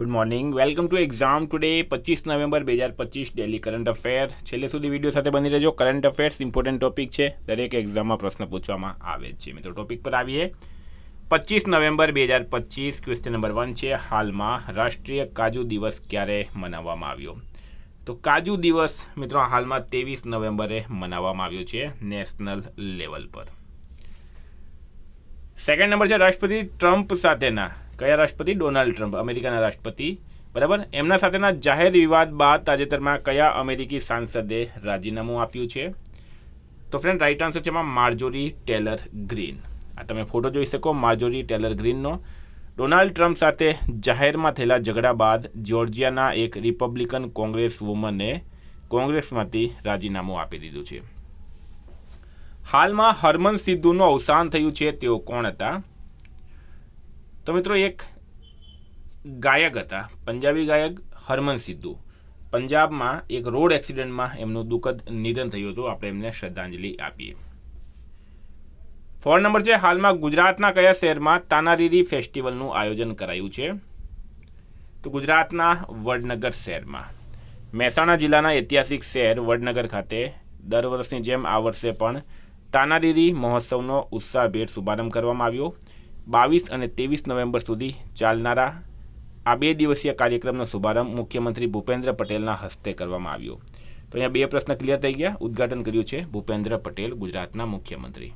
Good morning, welcome to exam today 25 November 2025 daily current affair. છેલ્લે સુધી video સાથે બની રહેજો. કરંટ અફેર્સ ઇમ્પોર્ટન્ટ ટોપિક છે, દરેક એક્ઝામમાં પ્રશ્ન પૂછવામાં આવે છે. મિત્રો ટોપિક પર આવીએ. 25 નવેમ્બર 2025 ક્વેશ્ચન નંબર 1 છે, હાલમાં રાષ્ટ્રીય કાજુ દિવસ ક્યારે મનાવવામાં આવ્યો? તો કાજુ દિવસ મિત્રો હાલમાં 23 નવેમ્બરે મનાવવામાં આવ્યો છે નેશનલ લેવલ પર. સેકન્ડ નંબર છે, રાષ્ટ્રપતિ ટ્રમ્પ સાથેના, કયા રાષ્ટ્રપતિ? ડોનાલ્ડ ટ્રમ્પ, અમેરિકાના રાષ્ટ્રપતિ, બરાબર. એમના સાથેના જાહેર વિવાદ બાદ તાજેતરમાં કયા અમેરિકી સાંસદે રાજીનામું આપ્યું છે? તો ફ્રેન્ડ રાઈટ આન્સર છે એમાં માર્જોરી ટેલર ગ્રીન. આ તમે ફોટો જોઈ શકો માર્જોરી ટેલર ગ્રીનનો. ડોનાલ્ડ ટ્રમ્પ સાથે જાહેરમાં થયેલા ઝઘડા બાદ જ્યોર્જિયાના એક રિપબ્લિકન કોંગ્રેસ વુમને કોંગ્રેસમાંથી રાજીનામું આપી દીધું છે. હાલમાં હરમન સિદ્ધુનું અવસાન થયું છે, તેઓ કોણ હતા? તો મિત્રો એક ગાયક હતા, પંજાબી ગાયક હરમન સિદ્ધુ. પંજાબમાં એક રોડ એક્સિડન્ટમાં એમનું દુઃખદ નિધન થયું હતું. આપણે એમને શ્રદ્ધાંજલિ આપીએ. 4 નંબર છે, હાલમાં ગુજરાતના કયા શહેરમાં તાનારીરી ફેસ્ટિવલનું આયોજન કરાયું છે? તો ગુજરાતના વડનગર શહેરમાં. મહેસાણા જિલ્લાના ઐતિહાસિક શહેર વડનગર ખાતે દર વર્ષની જેમ આ વર્ષે પણ તાનારીરી મહોત્સવનો ઉત્સાહભેર શુભારંભ કરવામાં આવ્યો. 22 અને 23 નવેમ્બર સુધી ચાલનારા આ 2 દિવસીય કાર્યક્રમનો શુભારંભ મુખ્યમંત્રી ભૂપેન્દ્ર પટેલના હસ્તે કરવામાં આવ્યો. તો અહીંયા 2 પ્રશ્ન ક્લિયર થઈ ગયા. ઉદ્ઘાટન કર્યું છે ભૂપેન્દ્ર પટેલ, ગુજરાતના મુખ્યમંત્રી.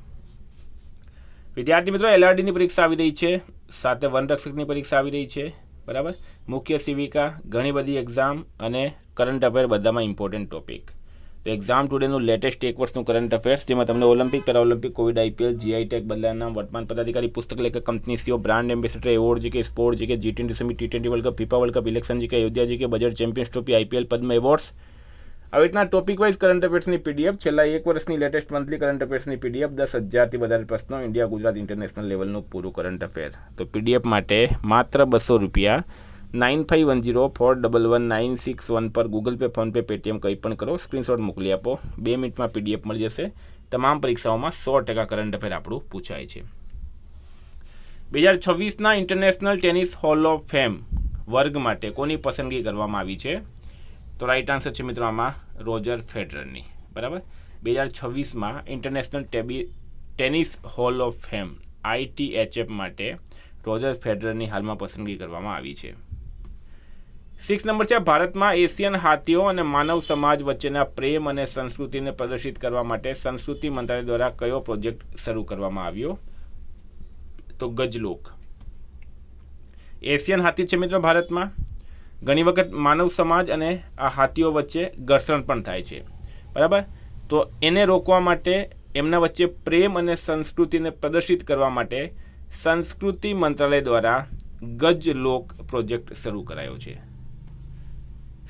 વિદ્યાર્થી મિત્રો, એલઆરડીની પરીક્ષા આવી રહી છે, સાથે વનરક્ષકની પરીક્ષા આવી રહી છે, બરાબર. મુખ્ય સેવિકા, ઘણી બધી એક્ઝામ અને કરંટ અફેર બધામાં ઇમ્પોર્ટન્ટ ટોપિક. તો એક્ઝામ ટુડેનું લેટેસ્ટ 1 વર્ષનું કરંટ અફેર્સ, જેમાં તમને Olympic, Paralympic, Covid, IPL, GI tag, બદલાના વર્તમાન પદાધિકારી, પુસ્તક લેખક, company CEO, brand ambassador, award GK, sport GK, G20 summit, T20 world cup, FIFA world cup, election GK, Ayodhya GK, budget, Champions Trophy, IPL, Padma awards, આવી રીતના topic wise current અફેર્સની PDF, છેલ્લા 1 વર્ષની લેટેસ્ટ મંથલી કરંટ અફેર્સની PDF, 10,000થી વધારે પ્રશ્નો, India, Gujarat, international લેવલનું પૂરું current affair. તો પીડીએફ માટે માત્ર ₹200 9510411961 પર ગૂગલ પે, ફોનપે, પેટીએમ કંઈ પણ કરો, સ્ક્રીનશોટ મોકલી આપો. 2 મિનિટમાં પીડીએફ મળી જશે. તમામ પરીક્ષાઓમાં 100% કરંટ અફેર આપણું પૂછાય છે. 2026ના international tennis hall of fame વર્ગ માટે કોની પસંદગી કરવામાં આવી છે? તો રાઈટ આન્સર છે મિત્રો આમાં રોજર ફેડરરની, બરાબર. 2026માં international tennis hall of fame ITHF માટે રોજર ફેડરરની હાલમાં પસંદગી કરવામાં આવી છે. 6 નંબર છે, ભારતમાં એશિયન હાથીઓ અને માનવ સમાજ વચ્ચેના પ્રેમ અને સંસ્કૃતિને પ્રદર્શિત કરવા માટે સંસ્કૃતિ મંત્રાલય દ્વારા કયો પ્રોજેક્ટ શરૂ કરવામાં આવ્યો? તો ગજલોક. એશિયન હાથી છે મિત્રો ભારતમાં. ઘણી વખત માનવ સમાજ અને આ હાથીઓ વચ્ચે ઘર્ષણ પણ થાય છે, બરાબર. તો એને રોકવા માટે, એમના વચ્ચે પ્રેમ અને સંસ્કૃતિને પ્રદર્શિત કરવા માટે સંસ્કૃતિ મંત્રાલય દ્વારા ગજલોક પ્રોજેક્ટ શરૂ કરાયો છે.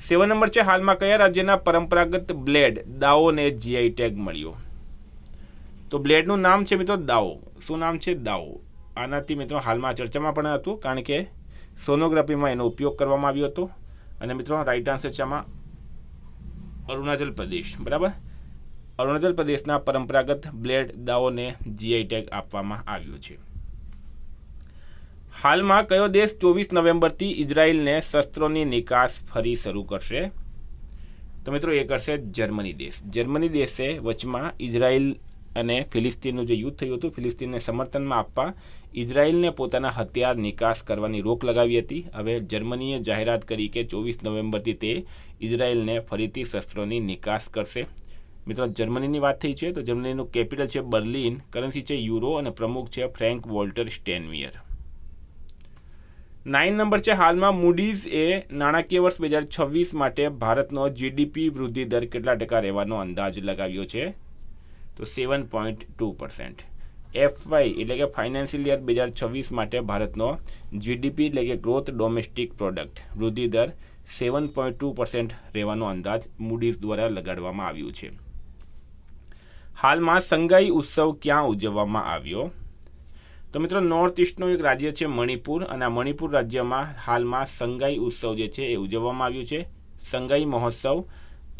7 નંબર છે, હાલમાં કયા રાજ્યના પરંપરાગત બ્લેડ દાઓને જીઆઈ ટેગ મળ્યો? તો બ્લેડનું નામ છે મિત્રો દાઓ. શું નામ છે? દાઓ. આનાથી મિત્રો હાલમાં ચર્ચામાં પણ હતું, કારણ કે સોનોગ્રાફીમાં એનો ઉપયોગ કરવામાં આવ્યો હતો. અને મિત્રો રાઈટ આન્સર છે આમાં અરુણાચલ પ્રદેશ, બરાબર. અરુણાચલ પ્રદેશના પરંપરાગત બ્લેડ દાઓને જીઆઈ ટેગ આપવામાં આવ્યો છે. હાલમાં કયો દેશ 24 નવેમ્બરથી ઇઝરાયલને શસ્ત્રોની નિકાસ ફરી શરૂ કરશે? તો મિત્રો એ કરશે જર્મની દેશ. જર્મની દેશે વચમાં ઇઝરાયલ અને ફિલિસ્તીનનું જે યુદ્ધ થયું હતું, ફિલિસ્તીનને સમર્થનમાં આપવા ઇઝરાયલને પોતાના હથિયાર નિકાસ કરવાની રોક લગાવી હતી. હવે જર્મનીએ જાહેરાત કરી કે 24 નવેમ્બરથી તે ઇઝરાયલને ફરીથી શસ્ત્રોની નિકાસ કરશે. મિત્રો જર્મનીની વાત થઈ છે, તો જર્મનીનું કેપિટલ છે બર્લિન, કરન્સી છે યુરો અને પ્રમુખ છે ફ્રેન્ક વોલ્ટર સ્ટેનમિયર. 9 નંબર છે, હાલમાં મૂડીઝ એ નાણાકીય વર્ષ 2026 માટે ભારતનો જીડીપી વૃદ્ધિ દર કેટલા ટકા રહેવાનો અંદાજ લગાવ્યો છે? તો 7.2%. FY એટલે કે ફાઇનાન્શિયલ યર 2026 માટે ભારતનો જીડીપી એટલે કે ગ્રોથ ડોમેસ્ટિક પ્રોડક્ટ વૃદ્ધિ દર 7.2% રહેવાનો અંદાજ મૂડીઝ દ્વારા લગાડવામાં આવ્યું છે. હાલમાં સંગાઈ ઉત્સવ ક્યાં ઉજવવામાં આવ્યો? તો મિત્રો નોર્થ ઇસ્ટનું એક રાજ્ય છે મણિપુર, અને આ મણિપુર રાજ્યમાં હાલમાં સંગાઈ ઉત્સવ જે છે એ ઉજવવામાં આવ્યું છે. સંગાઈ મહોત્સવ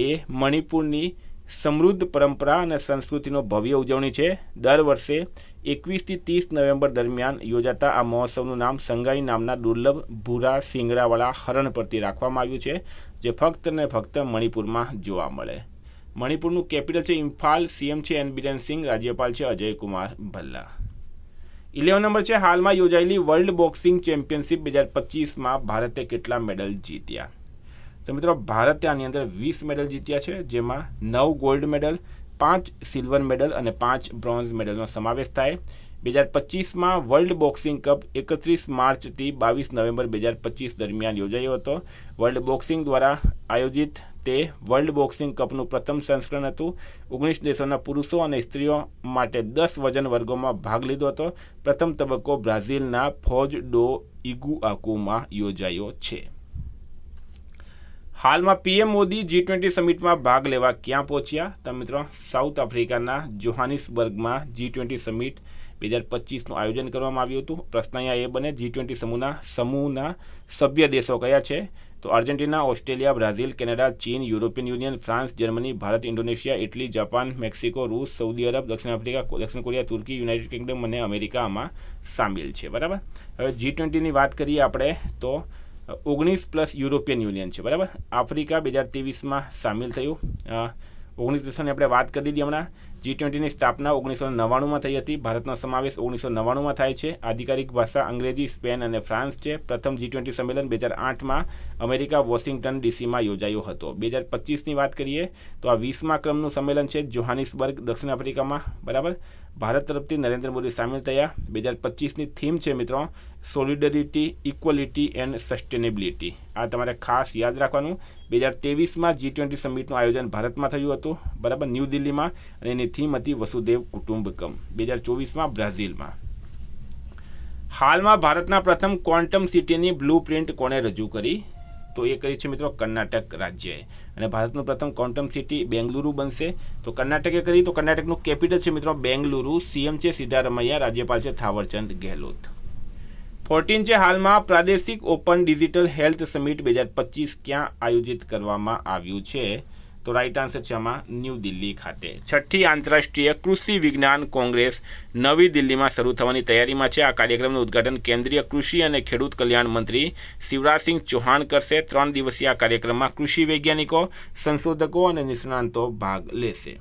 એ મણિપુરની સમૃદ્ધ પરંપરા અને સંસ્કૃતિનો ભવ્ય ઉજવણી છે. દર વર્ષે 21 થી 30 નવેમ્બર દરમિયાન યોજાતા આ મહોત્સવનું નામ સંગાઈ નામના દુર્લભ ભૂરા શિંગડાવાળા હરણ પરથી રાખવામાં આવ્યું છે, જે ફક્ત ને ફક્ત મણિપુરમાં જોવા મળે. મણિપુરનું કેપિટલ છે ઇમ્ફાલ. સીએમ છે એન બિરેન સિંઘ. રાજ્યપાલ છે અજય કુમાર ભલ્લા. 11 નંબર છે હાલમાં યોજાયેલી વર્લ્ડ બોક્સિંગ ચેમ્પિયનશિપ 2025માં ભારતે કેટલા મેડલ જીત્યા? તો મિત્રો ભારતે આની અંદર 20 મેડલ જીત્યા છે, જેમાં 9 ગોલ્ડ મેડલ, 5 સિલ્વર મેડલ અને 5 બ્રોન્ઝ મેડલનો સમાવેશ થાય. 2025માં વર્લ્ડ બોક્સિંગ કપ 31 માર્ચથી 22 નવેમ્બર 2025 દરમિયાન યોજાયો હતો. વર્લ્ડ બોક્સિંગ દ્વારા આયોજિત તે વર્લ્ડ બોક્સિંગ કપનું પ્રથમ સંસ્કરણ હતું. 19 દેશોના પુરુષો અને સ્ત્રીઓ માટે 10 વજન વર્ગોમાં ભાગ લીધો હતો. પ્રથમ તબક્કો બ્રાઝિલના ફોઝ ડો ઇગુઆકુમાં યોજાયો છે. હાલમાં પીએમ મોદી G20 સમિટમાં ભાગ લેવા ક્યાં પહોંચ્યા? તો મિત્રો સાઉથ આફ્રિકાના જોહાનિસબર્ગમાં G20 સમિટ 2025નું આયોજન કરવામાં આવ્યું હતું. પ્રશ્ન અહીંયા એ બને, G20 સમૂહના સભ્ય દેશો કયા છે? તો અર્જેન્ટિના, ઓસ્ટ્રેલિયા, બ્રાઝિલ, કેનેડા, ચીન, European Union, France, Germany, Bharat, Indonesia, Italy, Japan, Mexico, રૂસ, સઉદી અરબ, દક્ષિણ આફ્રિકા, દક્ષિણ કોરિયા, તુર્કી, યુનાઇટેડ કિંગડમ અને અમેરિકા આમાં સામેલ છે. બરાબર. હવે G20ની વાત કરીએ આપણે તો 19 પ્લસ યુરોપિયન યુનિયન છે. બરાબર. આફ્રિકા 2023માં સામેલ થયું. 19 દેશોની આપણે વાત કરી દીધી હમણાં. G20ની સ્થાપના 1999માં થઈ હતી. ભારતનો સમાવેશ 1999માં થાય છે. આધિકારિક ભાષા અંગ્રેજી, સ્પેન અને ફ્રાન્સ છે. પ્રથમ G20 સંમેલન 2008માં અમેરિકા વોશિંગ્ટન ડીસીમાં યોજાયો હતો. 2025ની વાત કરીએ તો આ 20મા ક્રમનું સંમેલન છે જોહાનિસબર્ગ, દક્ષિણ આફ્રિકામાં. બરાબર. ભારત તરફથી નરેન્દ્ર મોદી સામેલ થયા. 2025ની થીમ છે મિત્રો સોલિડરિટી, ઇક્વલિટી એન્ડ સસ્ટેનેબિલિટી. આ તમારે ખાસ યાદ રાખવાનું. 2023માં G20 સમિટનું આયોજન ભારતમાં થયું હતું. બરાબર, ન્યૂ દિલ્હીમાં, અને એની થીમ હતી વસુદેવ કુટુંબકમ. 2024માં બ્રાઝિલમાં. હાલમાં ભારતના પ્રથમ ક્વોન્ટમ સિટીની બ્લુ પ્રિન્ટ કોણે રજૂ કરી? તો એ કરી છે મિત્રો કર્ણાટક રાજ્યએ. અને ભારતનું પ્રથમ ક્વોન્ટમ સિટી બેંગલુરુ બનશે. તો કર્ણાટકે કરી. તો કર્ણાટકનું કેપિટલ છે મિત્રો બેંગલુરુ. સીએમ છે સિદ્ધારમૈયા. રાજ્યપાલ છે થાવરચંદ ગેહલોત. 14 છે હાલમાં પ્રાદેશિક ઓપન ડિજિટલ હેલ્થ સમિટ 2025 ક્યાં આયોજિત કરવામાં આવ્યું છે? તો રાઈટ આન્સર છે આમાં ન્યૂ દિલ્હી ખાતે. 6ઠ્ઠી આંતરરાષ્ટ્રીય કૃષિ વિજ્ઞાન કોંગ્રેસ નવી દિલ્હીમાં શરૂ થવાની તૈયારીમાં છે. આ કાર્યક્રમનું ઉદ્ઘાટન કેન્દ્રીય કૃષિ અને ખેડૂત કલ્યાણ મંત્રી શિવરાજસિંહ ચૌહાણ કરશે. 3 દિવસીય આ કાર્યક્રમમાં કૃષિ વૈજ્ઞાનિકો, સંશોધકો અને નિષ્ણાંતો ભાગ લેશે.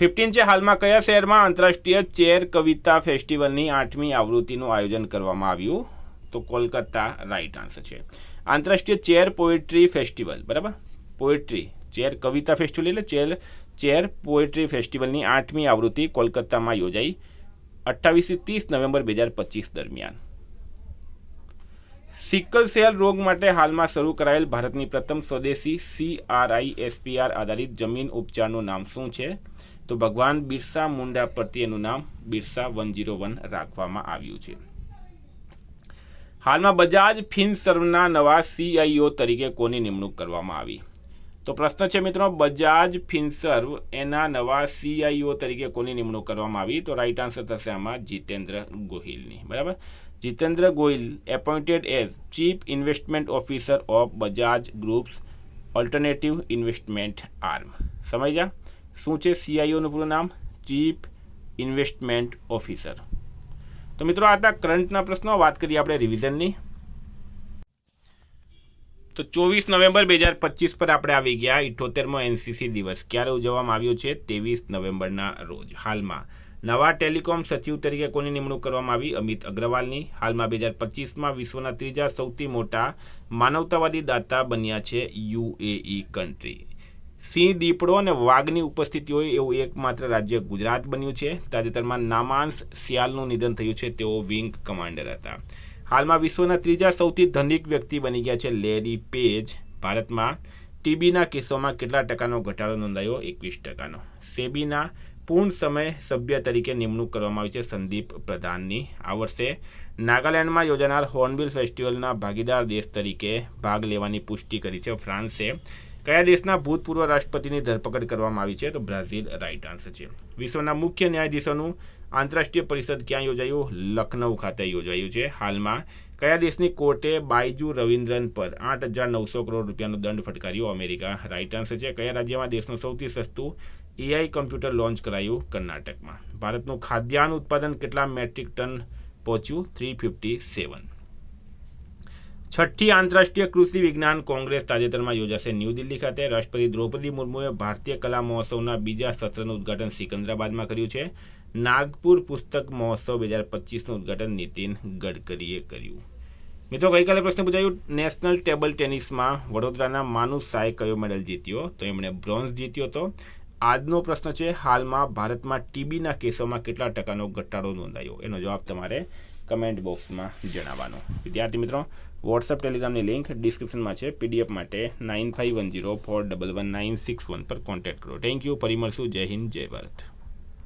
15 છે હાલમાં કયા શહેરમાં આંતરરાષ્ટ્રીય ચેર કવિતા ફેસ્ટિવલની 8મી આવૃત્તિનું આયોજન કરવામાં આવ્યું? તો કોલકાતા રાઈટ આન્સર છે. આંતરરાષ્ટ્રીય ચેર પોએટ્રી ફેસ્ટિવલ. બરાબર, પોએટ્રી ચેર કવિતા ફેસ્ટિવલ એટલે ચેર પોએટ્રી ફેસ્ટિવલની 8મી આવૃત્તિ કોલકાતામાં યોજાઈ 28 થી 30 નવેમ્બર 2025 દરમિયાન. સિકલ સેલ રોગ માટે હાલમાં શરૂ કરાયેલ ભારતની પ્રથમ સ્વદેશી CRISPR આધારિત જમીન ઉપચારનું નામ શું છે? તો ભગવાન બિરસા મુંડા પરથી એનું નામ બિરસા 101 રાખવામાં આવ્યું છે. હાલમાં બજાજ ફિનસર્વના નવા CIO તરીકે કોની નિમણૂક કરવામાં આવી? તો પ્રશ્ન છે મિત્રો બજાજ ફિનસર્વ એના નવા CIO તરીકે કોની નિમણૂક કરવામાં આવી? તો રાઈટ આન્સર થશે આમાં જીતેન્દ્ર ગોહિલની. બરાબર. Jitendra Gohil appointed as chief investment officer of Bajaj groups alternative investment arm. સમજ્યા? શું છે CIOનું પૂરું નામ? Chief investment officer. તો મિત્રો આ હતા કરંટના પ્રશ્નો. વાત કરીએ આપણે રિવિઝનની. તો 24 નવેમ્બર 2025 પર આપણે આવી ગયા 78મો NCC દિવસ. ક્યારે ઉજવવામાં આવ્યો છે? 23 નવેમ્બરના રોજ. હાલમાં નવા ટેલિકોમ સચિવ તરીકે કોની નિમણૂક કરવામાં આવી? અમિત અગ્રવાલની. હાલમાં 2025માં વિશ્વના ત્રીજા સૌથી મોટા માનવતાવાદી દાતા બન્યા છે UAE કન્ટ્રી. સિંહ, દીપડો અને વાઘની ઉપસ્થિતિ હોય એવું એકમાત્ર રાજ્ય ગુજરાત બન્યું છે. તાજેતરમાં નામાંશ સિયાલનું નિધન થયું છે. તેઓ વિંગ કમાન્ડર હતા. હાલમાં વિશ્વના ત્રીજા સૌથી ધનિક વ્યક્તિ બની ગયા છે લેરી પેજ. ભારતમાં ટીબીના કેસોમાં કેટલા ટકાનો ઘટાડો નોંધાયો? 21%. સેબીના પૂર્ણ સમય સભ્ય તરીકે નિમણૂક કરવામાં આવી છે સંદીપ પ્રધાનની. આ વર્ષે નાગાલેન્ડમાં યોજાનાર હોર્નબિલ ફેસ્ટિવલના ભાગીદાર દેશ તરીકે ભાગ લેવાની પુષ્ટિ કરી છે ફ્રાન્સે. કયા દેશના ભૂતપૂર્વ રાષ્ટ્રપતિની ધરપકડ કરવામાં આવી છે? તો બ્રાઝિલ રાઈટ આન્સર છે. વિશ્વના મુખ્ય ન્યાયાધીશોનું આંતરરાષ્ટ્રીય પરિષદ ક્યાં યોજાયું? લખનઉ ખાતે યોજાયું છે. હાલમાં કયા દેશની કોર્ટે બાઇજુ રવિન્દ્રન પર 8,900 કરોડ રૂપિયાનો દંડ ફટકાર્યો? અમેરિકા રાઈટ આન્સર છે. કયા રાજ્યમાં દેશનું સૌથી સસ્તું AI કમ્પ્યુટર લોન્ચ કરાયું? કર્ણાટકમાં. ભારતનું ખાદ્યાન્ન ઉત્પાદન કેટલા મેટ્રિક ટન પહોંચ્યું? 357. છઠ્ઠી આંતરરાષ્ટ્રીય કૃષિ વિજ્ઞાન કોંગ્રેસ તાજેતરમાં યોજાશે ન્યૂ દિલ્હી ખાતે. રાષ્ટ્રપતિ દ્રૌપદી મુર્મુએ ભારતીય કલા મહોત્સવના બીજા સત્રનું ઉદ્ઘાટન સિકંદરાબાદમાં કર્યું છે. નાગપુર પુસ્તક મહોત્સવ 2025નું ઉદ્ઘાટન નીતિન ગડકરીએ કર્યું. મિત્રો, ગઈકાલે પ્રશ્ન પૂછાયું નેશનલ ટેબલ ટેનિસમાં વડોદરાના માનુષ શાહે કયો મેડલ જીત્યો? તો એમણે બ્રોન્ઝ જીત્યો હતો. આજનો પ્રશ્ન છે હાલમાં ભારતમાં ટીબીના કેસોમાં કેટલા ટકાનો ઘટાડો નોંધાયો? એનો જવાબ તમારે કમેન્ટ બોક્સમાં જણાવવાનો. વિદ્યાર્થી મિત્રો, વોટ્સઅપ ટેલિગ્રામની લિંક ડિસ્ક્રિપ્શનમાં છે. PDF માટે 9510411961 પર કોન્ટેક્ટ કરો. Thank you. ફરી મળશું. જય હિન્દ, જય ભારત.